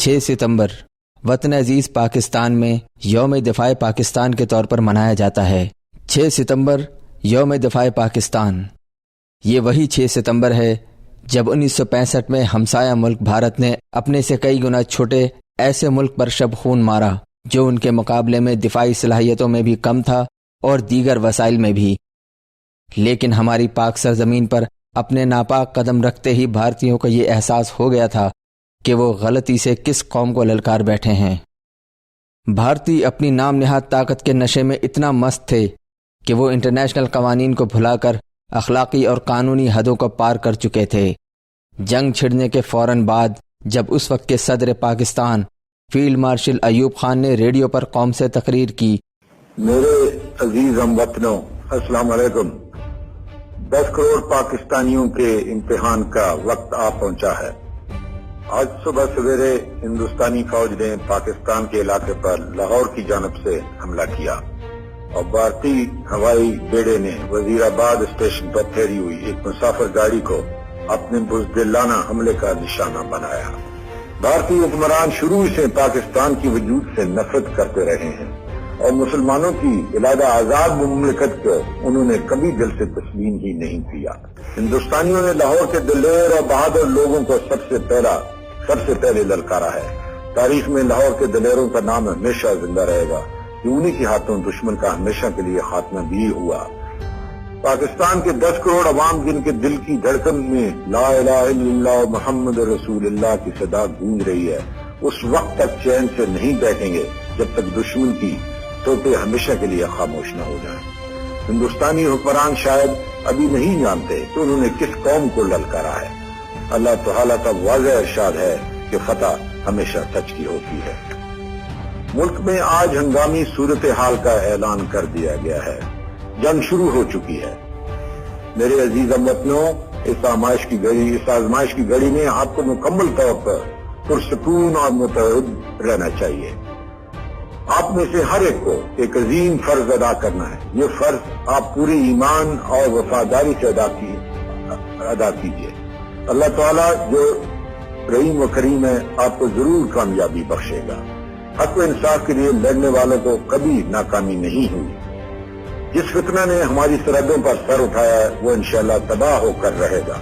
6 ستمبر وطن عزیز پاکستان میں یوم دفاع پاکستان کے طور پر منایا جاتا ہے۔ 6 ستمبر یوم دفاع پاکستان، یہ وہی 6 ستمبر ہے جب 1965 میں ہمسایہ ملک بھارت نے اپنے سے کئی گنا چھوٹے ایسے ملک پر شب خون مارا جو ان کے مقابلے میں دفاعی صلاحیتوں میں بھی کم تھا اور دیگر وسائل میں بھی، لیکن ہماری پاک سرزمین پر اپنے ناپاک قدم رکھتے ہی بھارتیوں کو یہ احساس ہو گیا تھا کہ وہ غلطی سے کس قوم کو للکار بیٹھے ہیں۔ بھارتی اپنی نام نہاد طاقت کے نشے میں اتنا مست تھے کہ وہ انٹرنیشنل قوانین کو بھلا کر اخلاقی اور قانونی حدوں کو پار کر چکے تھے۔ جنگ چھڑنے کے فوراً بعد جب اس وقت کے صدر پاکستان فیلڈ مارشل ایوب خان نے ریڈیو پر قوم سے تقریر کی، میرے عزیز ہم وطنوں، السلام علیکم۔ 10 کروڑ پاکستانیوں کے امتحان کا وقت آ پہنچا ہے۔ آج صبح سویرے ہندوستانی فوج نے پاکستان کے علاقے پر لاہور کی جانب سے حملہ کیا اور بھارتی ہوائی بیڑے نے وزیر آباد اسٹیشن پر ٹھہری ہوئی ایک مسافر گاڑی کو اپنے بزدلانہ حملے کا نشانہ بنایا۔ بھارتی حکمران شروع سے پاکستان کی وجود سے نفرت کرتے رہے ہیں اور مسلمانوں کی علیحدہ آزاد مملکت کو انہوں نے کبھی دل سے تسلیم ہی نہیں کیا۔ ہندوستانیوں نے لاہور کے دلیر اور بہادر لوگوں کو سب سے پہلے للکارا ہے۔ تاریخ میں لاہور کے دلیروں کا نام ہمیشہ زندہ رہے گا کہ انہی کے ہاتھوں دشمن کا ہمیشہ کے لیے خاتمہ بھی ہوا۔ پاکستان کے 10 کروڑ عوام جن کے دل کی دھڑکن میں لا الہ الا اللہ محمد رسول اللہ کی صدا گونج رہی ہے، اس وقت تک چین سے نہیں بیٹھیں گے جب تک دشمن کی توپیں ہمیشہ کے لیے خاموش نہ ہو جائیں۔ ہندوستانی حکمران شاید ابھی نہیں جانتے کہ انہوں نے کس قوم کو للکارا ہے۔ اللہ تعالیٰ کا واضح ارشاد ہے کہ فتح ہمیشہ سچ کی ہوتی ہے۔ ملک میں آج ہنگامی صورتحال کا اعلان کر دیا گیا ہے۔ جنگ شروع ہو چکی ہے۔ میرے عزیز ہم وطنوں، اس آزمائش کی گھڑی میں آپ کو مکمل طور پر پرسکون اور متحد رہنا چاہیے۔ آپ میں سے ہر ایک کو ایک عظیم فرض ادا کرنا ہے۔ یہ فرض آپ پوری ایمان اور وفاداری سے ادا کیجیے۔ اللہ تعالیٰ جو رحیم و کریم ہے آپ کو ضرور کامیابی بخشے گا۔ حق و انصاف کے لیے لڑنے والوں کو کبھی ناکامی نہیں ہوئی۔ جس فتنہ نے ہماری سرحدوں پر سر اٹھایا ہے وہ انشاءاللہ تباہ ہو کر رہے گا۔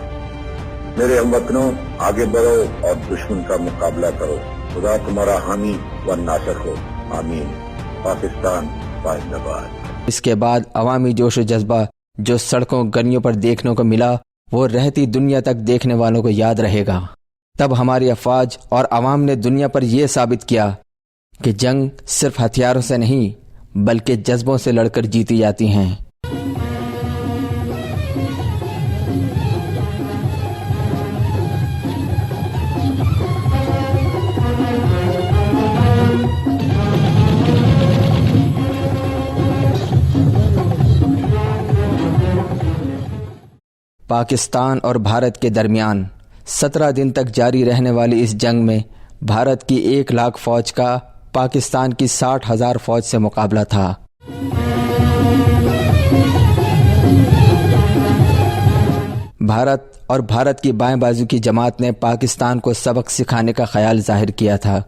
میرے ہم وطنوں، آگے بڑھو اور دشمن کا مقابلہ کرو۔ خدا تمہارا حامی و ناصر ہو، آمین۔ پاکستان زندہ باد۔ اس کے بعد عوامی جوش و جذبہ جو سڑکوں گلیوں پر دیکھنے کو ملا وہ رہتی دنیا تک دیکھنے والوں کو یاد رہے گا۔ تب ہماری افواج اور عوام نے دنیا پر یہ ثابت کیا کہ جنگ صرف ہتھیاروں سے نہیں بلکہ جذبوں سے لڑ کر جیتی جاتی ہیں۔ پاکستان اور بھارت کے درمیان 17 دن تک جاری رہنے والی اس جنگ میں بھارت کی 1 لاکھ فوج کا پاکستان کی 60,000 فوج سے مقابلہ تھا۔ بھارت اور بھارت کی بائیں بازو کی جماعت نے پاکستان کو سبق سکھانے کا خیال ظاہر کیا تھا۔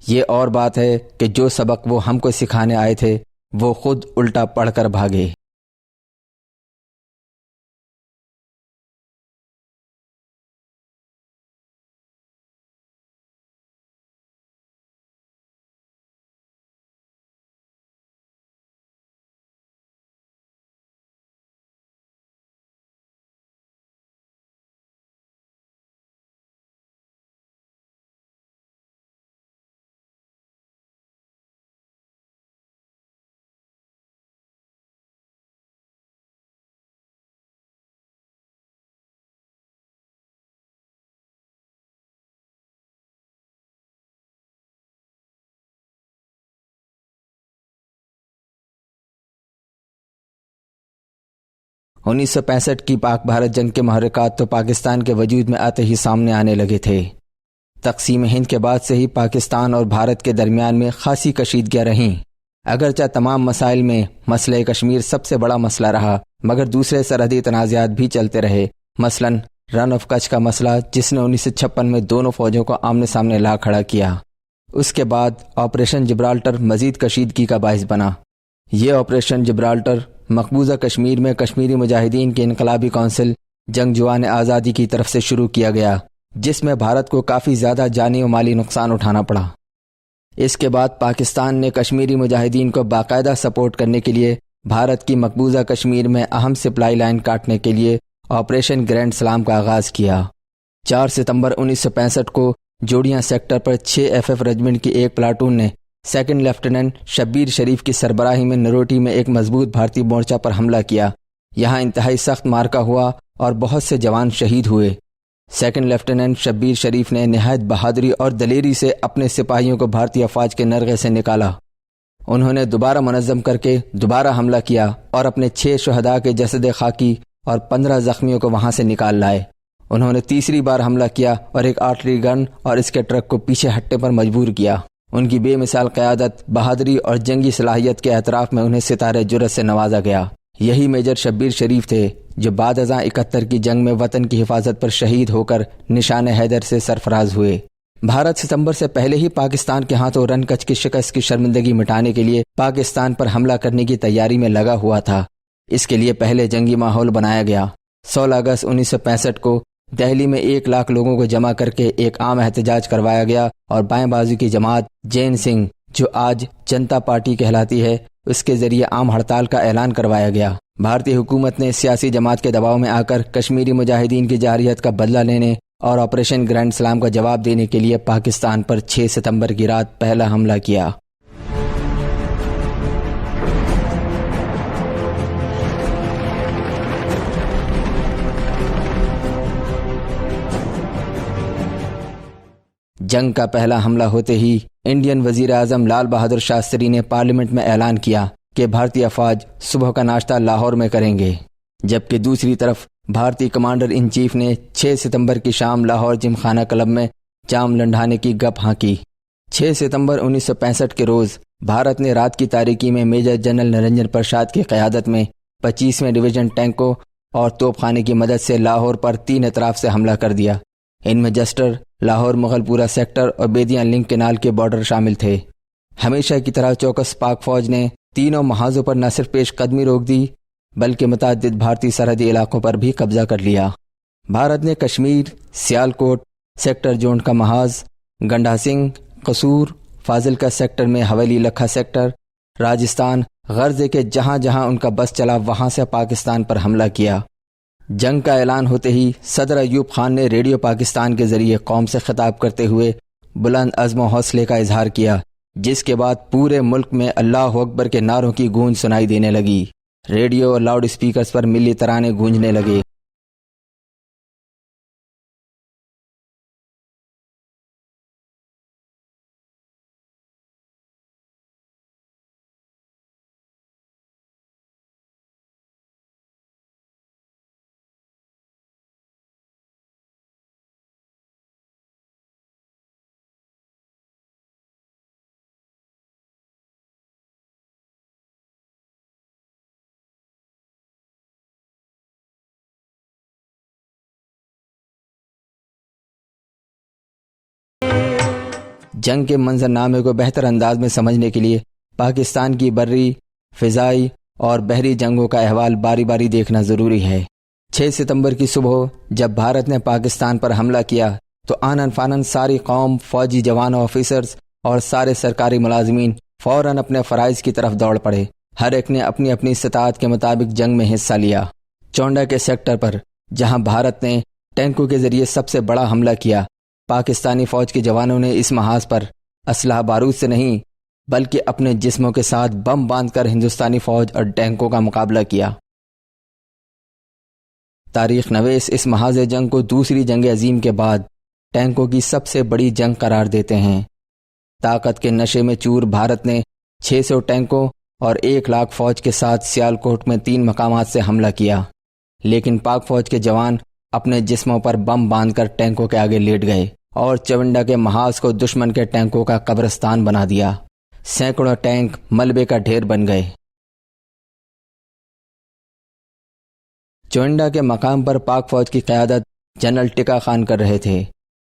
یہ اور بات ہے کہ جو سبق وہ ہم کو سکھانے آئے تھے وہ خود الٹا پڑھ کر بھاگے۔ – 1965 کی پاک بھارت جنگ کے محرکات تو پاکستان کے وجود میں آتے ہی سامنے آنے لگے تھے۔ تقسیم ہند کے بعد سے ہی پاکستان اور بھارت کے درمیان میں خاصی کشیدگیاں رہیں۔ اگرچہ تمام مسائل میں مسئلہ کشمیر سب سے بڑا مسئلہ رہا، مگر دوسرے سرحدی تنازعات بھی چلتے رہے۔ مثلاً رن آف کچھ کا مسئلہ جس نے 1956 میں دونوں فوجوں کو آمنے سامنے لا کھڑا کیا۔ اس کے بعد آپریشن جبرالٹر مزید کشیدگی کا باعث بنا۔ یہ آپریشن جبرالٹر مقبوضہ کشمیر میں کشمیری مجاہدین کے انقلابی کونسل جنگجوان آزادی کی طرف سے شروع کیا گیا، جس میں بھارت کو کافی زیادہ جانی و مالی نقصان اٹھانا پڑا۔ اس کے بعد پاکستان نے کشمیری مجاہدین کو باقاعدہ سپورٹ کرنے کے لیے بھارت کی مقبوضہ کشمیر میں اہم سپلائی لائن کاٹنے کے لیے آپریشن گرینڈ سلام کا آغاز کیا۔ 4 ستمبر 1965 کو جوڑیاں سیکٹر پر 6 FF رجمنٹ کی ایک پلاٹون نے سیکنڈ لیفٹیننٹ شبیر شریف کی سربراہی میں نروٹی میں ایک مضبوط بھارتی مورچہ پر حملہ کیا۔ یہاں انتہائی سخت مارکا ہوا اور بہت سے جوان شہید ہوئے۔ سیکنڈ لیفٹیننٹ شبیر شریف نے نہایت بہادری اور دلیری سے اپنے سپاہیوں کو بھارتی افواج کے نرغے سے نکالا۔ انہوں نے دوبارہ منظم کر کے دوبارہ حملہ کیا اور اپنے 6 شہداء کے جسد خاکی اور 15 زخمیوں کو وہاں سے نکال لائے۔ انہوں نے تیسری بار حملہ کیا اور ایک آرٹلری گن اور اس کے ٹرک کو پیچھے ہٹنے پر مجبور کیا۔ ان کی بے مثال قیادت، بہادری اور جنگی صلاحیت کے اعتراف میں انہیں ستارے جرأت سے نوازا گیا۔ یہی میجر شبیر شریف تھے جو بعد ازاں 71 کی جنگ میں وطن کی حفاظت پر شہید ہو کر نشان حیدر سے سرفراز ہوئے۔ بھارت ستمبر سے پہلے ہی پاکستان کے ہاتھوں رن کچھ کی شکست کی شرمندگی مٹانے کے لیے پاکستان پر حملہ کرنے کی تیاری میں لگا ہوا تھا۔ اس کے لیے پہلے جنگی ماحول بنایا گیا۔ 16 اگست 1965 کو دہلی میں 1 لاکھ لوگوں کو جمع کر کے ایک عام احتجاج کروایا گیا اور بائیں بازو کی جماعت جین سنگھ، جو آج جنتا پارٹی کہلاتی ہے، اس کے ذریعے عام ہڑتال کا اعلان کروایا گیا۔ بھارتی حکومت نے سیاسی جماعت کے دباؤ میں آ کر کشمیری مجاہدین کی جارحیت کا بدلہ لینے اور آپریشن گرینڈ سلام کا جواب دینے کے لیے پاکستان پر 6 ستمبر کی رات پہلا حملہ کیا۔ جنگ کا پہلا حملہ ہوتے ہی انڈین وزیر اعظم لال بہادر شاستری نے پارلیمنٹ میں اعلان کیا کہ بھارتی افواج صبح کا ناشتہ لاہور میں کریں گے، جبکہ دوسری طرف بھارتی کمانڈر ان چیف نے 6 ستمبر کی شام لاہور جم خانہ کلب میں جام لنڈھانے کی گپ ہانکی۔ 6 ستمبر 1965 کے روز بھارت نے رات کی تاریکی میں میجر جنرل نرنجن پرساد کی قیادت میں 25ویں ڈویژن ٹینکوں اور توپ خانے کی مدد سے لاہور پر 3 اطراف سے حملہ کر دیا۔ ان میں جسٹر، لاہور مغل پورہ سیکٹر اور بیدیاں لنک کینال کے بارڈر شامل تھے۔ ہمیشہ کی طرح چوکس پاک فوج نے تینوں محاذوں پر نہ صرف پیش قدمی روک دی بلکہ متعدد بھارتی سرحدی علاقوں پر بھی قبضہ کر لیا۔ بھارت نے کشمیر، سیالکوٹ، سیکٹر جونڈ کا محاذ، گنڈا سنگھ، قصور، فاضلکا سیکٹر میں حویلی لکھا سیکٹر، راجستھان، غرضے کے جہاں جہاں ان کا بس چلا وہاں سے پاکستان پر حملہ کیا۔ جنگ کا اعلان ہوتے ہی صدر ایوب خان نے ریڈیو پاکستان کے ذریعے قوم سے خطاب کرتے ہوئے بلند عزم و حوصلے کا اظہار کیا، جس کے بعد پورے ملک میں اللہ اکبر کے نعروں کی گونج سنائی دینے لگی۔ ریڈیو اور لاؤڈ اسپیکرز پر ملی ترانے گونجنے لگے۔ جنگ کے منظرنامے کو بہتر انداز میں سمجھنے کے لیے پاکستان کی بری، فضائی اور بحری جنگوں کا احوال باری باری دیکھنا ضروری ہے۔ 6 ستمبر کی صبح جب بھارت نے پاکستان پر حملہ کیا تو آنن فانن ساری قوم، فوجی جوان و آفیسرز اور سارے سرکاری ملازمین فوراً اپنے فرائض کی طرف دوڑ پڑے۔ ہر ایک نے اپنی اپنی استطاعت کے مطابق جنگ میں حصہ لیا۔ چونڈا کے سیکٹر پر جہاں بھارت نے ٹینکوں کے ذریعے سب سے بڑا حملہ کیا، پاکستانی فوج کے جوانوں نے اس محاذ پر اسلحہ بارود سے نہیں بلکہ اپنے جسموں کے ساتھ بم باندھ کر ہندوستانی فوج اور ٹینکوں کا مقابلہ کیا۔ تاریخ نویس اس محاذ جنگ کو دوسری جنگ عظیم کے بعد ٹینکوں کی سب سے بڑی جنگ قرار دیتے ہیں۔ طاقت کے نشے میں چور بھارت نے 600 ٹینکوں اور 1 لاکھ فوج کے ساتھ سیالکوٹ میں 3 مقامات سے حملہ کیا، لیکن پاک فوج کے جوان اپنے جسموں پر بم باندھ کر ٹینکوں کے آگے لیٹ گئے اور چونڈا کے محاذ کو دشمن کے ٹینکوں کا قبرستان بنا دیا۔ سینکڑوں ٹینک ملبے کا ڈھیر بن گئے۔ چونڈا کے مقام پر پاک فوج کی قیادت جنرل ٹکا خان کر رہے تھے،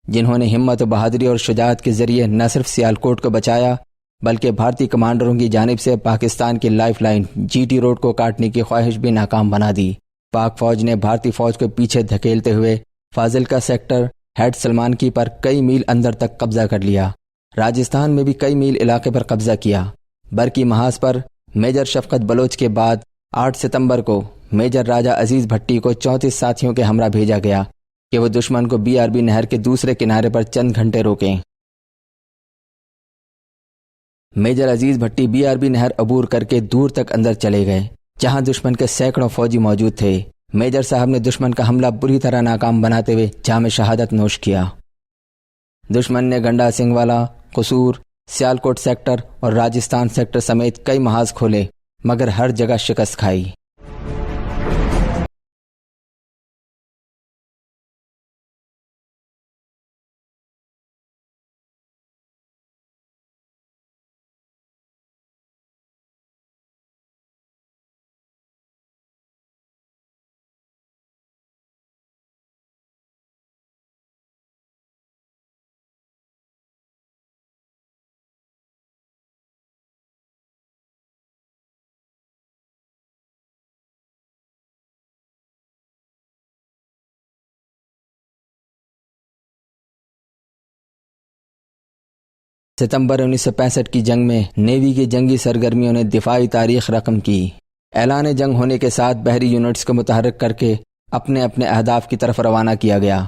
جنہوں نے ہمت و بہادری اور شجاعت کے ذریعے نہ صرف سیالکوٹ کو بچایا بلکہ بھارتی کمانڈروں کی جانب سے پاکستان کی life line G T road کو کاٹنے کی خواہش بھی ناکام بنا دی۔ پاک فوج نے بھارتی فوج کو پیچھے دھکیلتے ہوئے فاضلکا سیکٹر ہیڈ سلمان کی پر کئی میل اندر تک قبضہ کر لیا۔ راجستھان میں بھی کئی میل علاقے پر قبضہ کیا۔ برقی محاذ پر میجر شفقت بلوچ کے بعد 8 ستمبر کو میجر راجہ عزیز بھٹی کو 34 ساتھیوں کے ہمراہ بھیجا گیا کہ وہ دشمن کو BRB نہر کے دوسرے کنارے پر چند گھنٹے روکیں۔ میجر عزیز بھٹی BRB نہر عبور کر کے دور تک اندر چلے گئے جہاں دشمن کے سینکڑوں فوجی موجود تھے۔ میجر صاحب نے دشمن کا حملہ بری طرح ناکام بناتے ہوئے جام شہادت نوش کیا۔ دشمن نے گنڈا سنگھ والا، قصور، سیالکوٹ سیکٹر اور راجستھان سیکٹر سمیت کئی محاذ کھولے مگر ہر جگہ شکست کھائی۔ ستمبر 1965 کی جنگ میں نیوی کی جنگی سرگرمیوں نے دفاعی تاریخ رقم کی۔ اعلان جنگ ہونے کے ساتھ بحری یونٹس کو متحرک کر کے اپنے اپنے اہداف کی طرف روانہ کیا گیا۔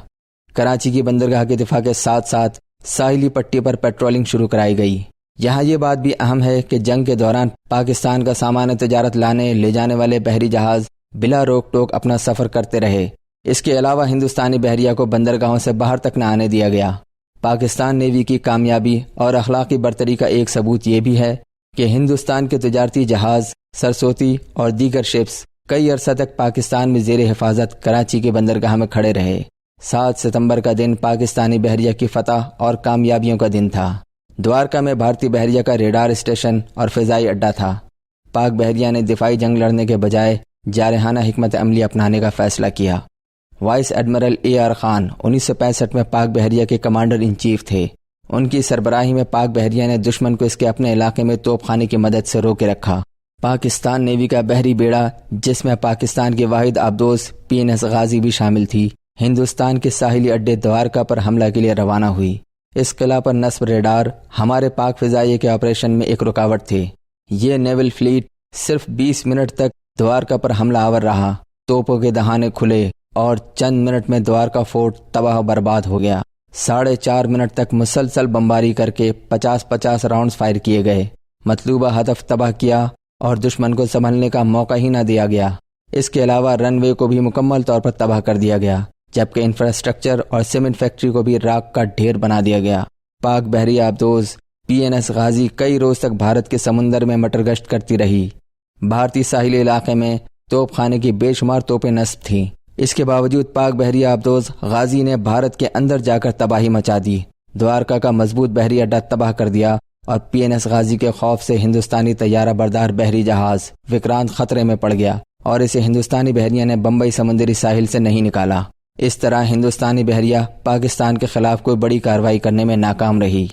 کراچی کی بندرگاہ کے دفاع کے ساتھ ساتھ ساحلی پٹی پر پیٹرولنگ شروع کرائی گئی۔ یہاں یہ بات بھی اہم ہے کہ جنگ کے دوران پاکستان کا سامان تجارت لانے لے جانے والے بحری جہاز بلا روک ٹوک اپنا سفر کرتے رہے۔ اس کے علاوہ ہندوستانی بحریہ کو بندرگاہوں سے باہر تک نہ آنے دیا گیا۔ پاکستان نیوی کی کامیابی اور اخلاقی برتری کا ایک ثبوت یہ بھی ہے کہ ہندوستان کے تجارتی جہاز، سرسوتی اور دیگر شپس کئی عرصہ تک پاکستان میں زیر حفاظت کراچی کے بندرگاہ میں کھڑے رہے۔ 7 ستمبر کا دن پاکستانی بحریہ کی فتح اور کامیابیوں کا دن تھا۔ دوارکا میں بھارتی بحریہ کا ریڈار اسٹیشن اور فضائی اڈہ تھا۔ پاک بحریہ نے دفاعی جنگ لڑنے کے بجائے جارحانہ حکمت عملی اپنانے کا فیصلہ کیا۔ وائس ایڈمرل AR خان 1965 میں پاک بحریہ کے کمانڈر ان چیف تھے۔ ان کی سربراہی میں پاک بحریہ نے دشمن کو اس کے اپنے علاقے میں توپ خانے کی مدد سے روکے رکھا۔ پاکستان نیوی کا بحری بیڑا، جس میں پاکستان کی واحد آبدوز PNS غازی بھی شامل تھی، ہندوستان کے ساحلی اڈے دوارکا پر حملہ کے لیے روانہ ہوئی۔ اس قلعہ پر نصب ریڈار ہمارے پاک فضائیہ کے آپریشن میں ایک رکاوٹ تھے۔ یہ نیول فلیٹ صرف 20 منٹ تک دوارکا پر حملہ آور رہا۔ توپوں کے دہانے کھلے اور چند منٹ میں دوارکا فورٹ تباہ و برباد ہو گیا۔ 4.5 منٹ تک مسلسل بمباری کر کے 50 راؤنڈز فائر کیے گئے۔ مطلوبہ ہدف تباہ کیا اور دشمن کو سنبھلنے کا موقع ہی نہ دیا گیا۔ اس کے علاوہ رن وے کو بھی مکمل طور پر تباہ کر دیا گیا، جبکہ انفراسٹرکچر اور سیمنٹ فیکٹری کو بھی راکھ کا ڈھیر بنا دیا گیا۔ پاک بحری آبدوز PNS غازی کئی روز تک بھارت کے سمندر میں مٹر گشت کرتی رہی۔ بھارتی ساحلی علاقے میں توپ خانے کی بے شمار توپیں نصب تھیں۔ اس کے باوجود پاک بحری آبدوز غازی نے بھارت کے اندر جا کر تباہی مچا دی، دوارکا کا مضبوط بحری اڈہ تباہ کر دیا اور PNS غازی کے خوف سے ہندوستانی طیارہ بردار بحری جہاز وکرانت خطرے میں پڑ گیا اور اسے ہندوستانی بحریہ نے بمبئی سمندری ساحل سے نہیں نکالا۔ اس طرح ہندوستانی بحریہ پاکستان کے خلاف کوئی بڑی کارروائی کرنے میں ناکام رہی۔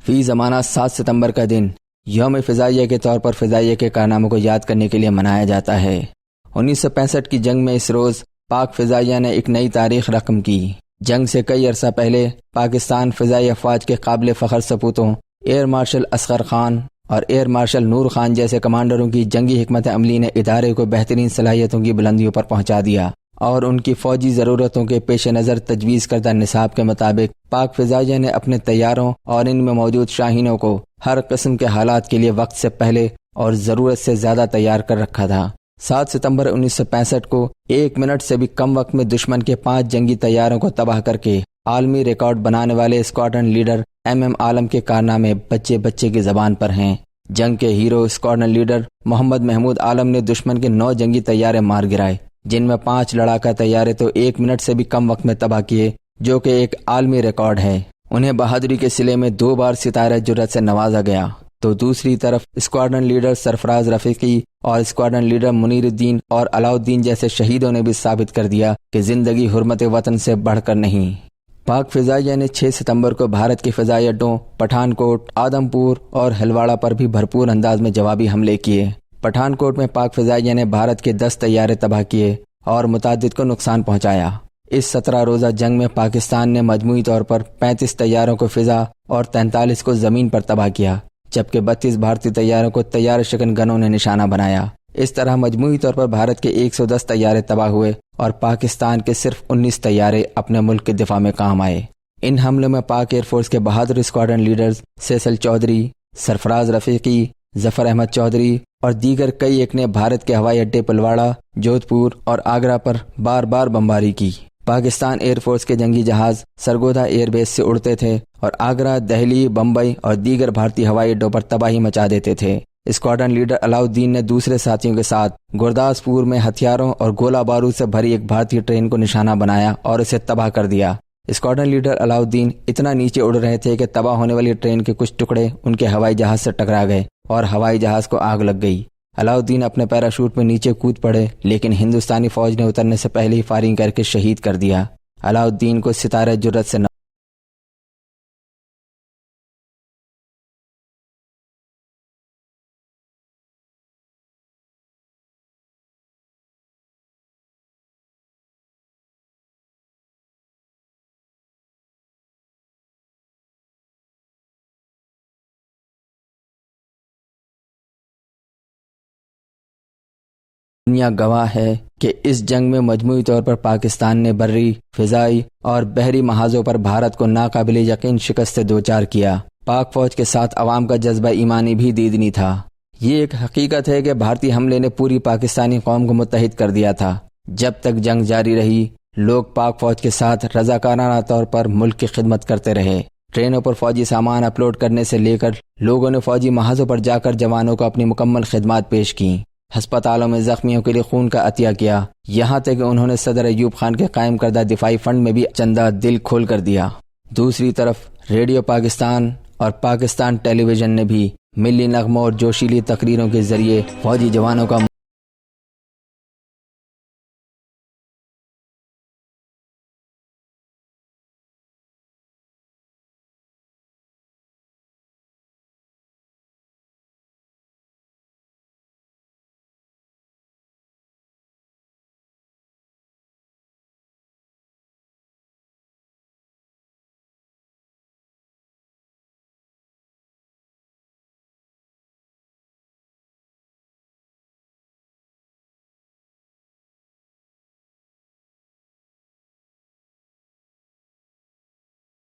فی زمانہ 7 ستمبر کا دن یوم فضائیہ کے طور پر فضائیہ کے کارناموں کو یاد کرنے کے لیے منایا جاتا ہے۔ 1965 کی جنگ میں اس روز پاک فضائیہ نے ایک نئی تاریخ رقم کی۔ جنگ سے کئی عرصہ پہلے پاکستان فضائی افواج کے قابل فخر سپوتوں ایئر مارشل اصغر خان اور ایئر مارشل نور خان جیسے کمانڈروں کی جنگی حکمت عملی نے ادارے کو بہترین صلاحیتوں کی بلندیوں پر پہنچا دیا اور ان کی فوجی ضرورتوں کے پیش نظر تجویز کردہ نصاب کے مطابق پاک فضائیہ نے اپنے طیاروں اور ان میں موجود شاہینوں کو ہر قسم کے حالات کے لیے وقت سے پہلے اور ضرورت سے زیادہ تیار کر رکھا تھا۔ 7 ستمبر 1965 کو 1 منٹ سے بھی کم وقت میں دشمن کے 5 جنگی طیاروں کو تباہ کر کے عالمی ریکارڈ بنانے والے اسکواڈرن لیڈر MM عالم کے کارنامے بچے بچے کی زبان پر ہیں۔ جنگ کے ہیرو اسکواڈرن لیڈر محمد محمود عالم نے دشمن کے 9 جنگی طیارے مار گرائے، جن میں 5 لڑاکا طیارے تو 1 منٹ سے بھی کم وقت میں تباہ کیے، جو کہ ایک عالمی ریکارڈ ہے۔ انہیں بہادری کے صلے میں 2 بار ستارہ جرأت سے نوازا گیا۔ تو دوسری طرف اسکواڈرن لیڈر سرفراز رفیقی اور اسکواڈرن لیڈر منیر الدین اور علاؤالدین جیسے شہیدوں نے بھی ثابت کر دیا کہ زندگی حرمت وطن سے بڑھ کر نہیں۔ پاک فضائیہ نے 6 ستمبر کو بھارت کے فضائی اڈوں پٹھان کوٹ، آدم پور اور ہلواڑہ پر بھی بھرپور انداز میں جوابی حملے کیے۔ پٹھان کوٹ میں پاک فضائیہ نے بھارت کے 10 طیارے تباہ کیے اور متعدد کو نقصان پہنچایا۔ اس 17 روزہ جنگ میں پاکستان نے مجموعی طور پر 35 طیاروں کو فضا اور 43 کو زمین پر تباہ کیا، جبکہ 32 بھارتی طیاروں کو طیارہ شکن گنوں نے نشانہ بنایا۔ اس طرح مجموعی طور پر بھارت کے 110 طیارے تباہ ہوئے اور پاکستان کے صرف 19 طیارے اپنے ملک کے دفاع میں کام آئے۔ ان حملوں میں پاک ایئر فورس کے بہادر اسکواڈرن لیڈرز سیسل چودھری، سرفراز رفیقی، ظفر احمد چودھری اور دیگر کئی ایک نے بھارت کے ہوائی اڈے پلواڑہ، جودھ پور اور آگرہ پر بار بار بمباری کی۔ پاکستان ایئر فورس کے جنگی جہاز سرگودا ایئر بیس سے اڑتے تھے اور آگرہ، دہلی، بمبئی اور دیگر بھارتی ہوائی اڈوں پر تباہی مچا دیتے تھے۔ اسکواڈرن لیڈر علاؤالدین نے دوسرے ساتھیوں کے ساتھ گرداسپور میں ہتھیاروں اور گولہ بارود سے بھری ایک بھارتی ٹرین کو نشانہ بنایا اور اسے تباہ کر دیا۔ اسکواڈرن لیڈر علاؤالدین اتنا نیچے اڑ رہے تھے کہ تباہ ہونے والی ٹرین کے کچھ ٹکڑے ان کے ہوائی جہاز سے ٹکرا گئے اور ہوائی جہاز کو آگ لگ گئی۔ علاؤالدین اپنے پیراشوٹ میں نیچے کود پڑے، لیکن ہندوستانی فوج نے اترنے سے پہلے ہی فائرنگ کر کے شہید کر دیا۔ علاؤالدین کو ستارہ جرت سے دنیا گواہ ہے کہ اس جنگ میں مجموعی طور پر پاکستان نے بری، فضائی اور بحری محاذوں پر بھارت کو ناقابل یقین شکست سے دوچار کیا۔ پاک فوج کے ساتھ عوام کا جذبہ ایمانی بھی دیدنی تھا۔ یہ ایک حقیقت ہے کہ بھارتی حملے نے پوری پاکستانی قوم کو متحد کر دیا تھا۔ جب تک جنگ جاری رہی، لوگ پاک فوج کے ساتھ رضاکارانہ طور پر ملک کی خدمت کرتے رہے۔ ٹرینوں پر فوجی سامان اپلوڈ کرنے سے لے کر لوگوں نے فوجی محاذوں پر جا کر جوانوں کو اپنی مکمل خدمات پیش کیں۔ ہسپتالوں میں زخمیوں کے لیے خون کا عطیہ کیا، یہاں تک کہ انہوں نے صدر ایوب خان کے قائم کردہ دفاعی فنڈ میں بھی چندہ دل کھول کر دیا۔ دوسری طرف ریڈیو پاکستان اور پاکستان ٹیلی ویژن نے بھی ملی نغموں اور جوشیلی تقریروں کے ذریعے فوجی جوانوں کا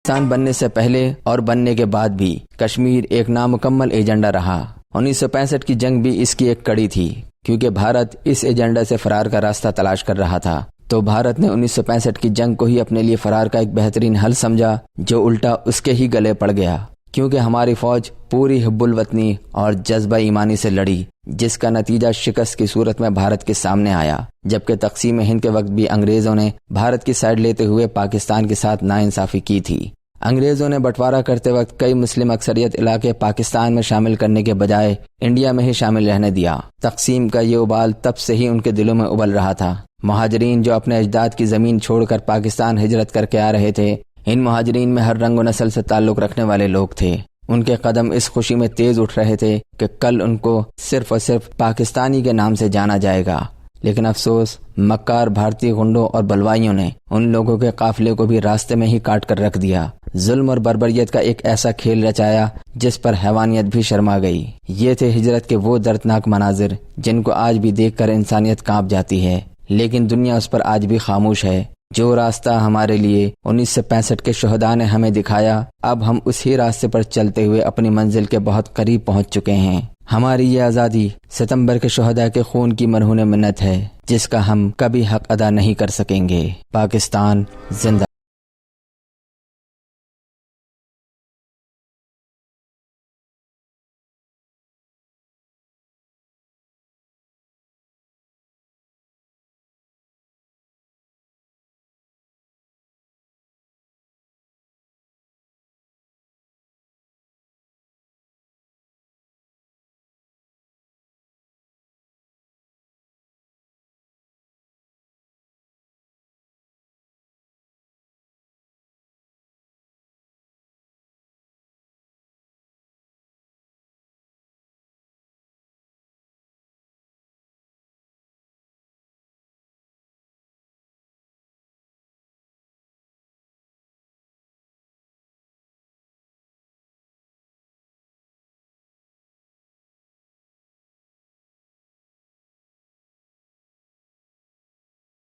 پاکستان بننے سے پہلے اور بننے کے بعد بھی کشمیر ایک نامکمل ایجنڈا رہا۔ 1965 کی جنگ بھی اس کی ایک کڑی تھی، کیونکہ بھارت اس ایجنڈا سے فرار کا راستہ تلاش کر رہا تھا۔ تو بھارت نے 1965 کی جنگ کو ہی اپنے لیے فرار کا ایک بہترین حل سمجھا، جو الٹا اس کے ہی گلے پڑ گیا، کیونکہ ہماری فوج پوری حب الوطنی اور جذبہ ایمانی سے لڑی، جس کا نتیجہ شکست کی صورت میں بھارت کے سامنے آیا۔ جبکہ تقسیم ہند کے وقت بھی انگریزوں نے بھارت کی سائیڈ لیتے ہوئے پاکستان کے ساتھ ناانصافی کی تھی۔ انگریزوں نے بٹوارہ کرتے وقت کئی مسلم اکثریت علاقے پاکستان میں شامل کرنے کے بجائے انڈیا میں ہی شامل رہنے دیا۔ تقسیم کا یہ ابال تب سے ہی ان کے دلوں میں ابل رہا تھا۔ مہاجرین جو اپنے اجداد کی زمین چھوڑ کر پاکستان ہجرت کر کے آ رہے تھے، ان مہاجرین میں ہر رنگ و نسل سے تعلق رکھنے والے لوگ تھے۔ ان کے قدم اس خوشی میں تیز اٹھ رہے تھے کہ کل ان کو صرف اور صرف پاکستانی کے نام سے جانا جائے گا۔ لیکن افسوس، مکار بھارتی غنڈوں اور بلوائیوں نے ان لوگوں کے قافلے کو بھی راستے میں ہی کاٹ کر رکھ دیا۔ ظلم اور بربریت کا ایک ایسا کھیل رچایا جس پر حیوانیت بھی شرما گئی۔ یہ تھے ہجرت کے وہ دردناک مناظر جن کو آج بھی دیکھ کر انسانیت کانپ جاتی ہے، لیکن دنیا اس پر آج بھی خاموش ہے۔ جو راستہ ہمارے لیے 1965 کے شہداء نے ہمیں دکھایا، اب ہم اسی راستے پر چلتے ہوئے اپنی منزل کے بہت قریب پہنچ چکے ہیں۔ ہماری یہ آزادی ستمبر کے شہداء کے خون کی مرہون منت ہے، جس کا ہم کبھی حق ادا نہیں کر سکیں گے۔ پاکستان زندہ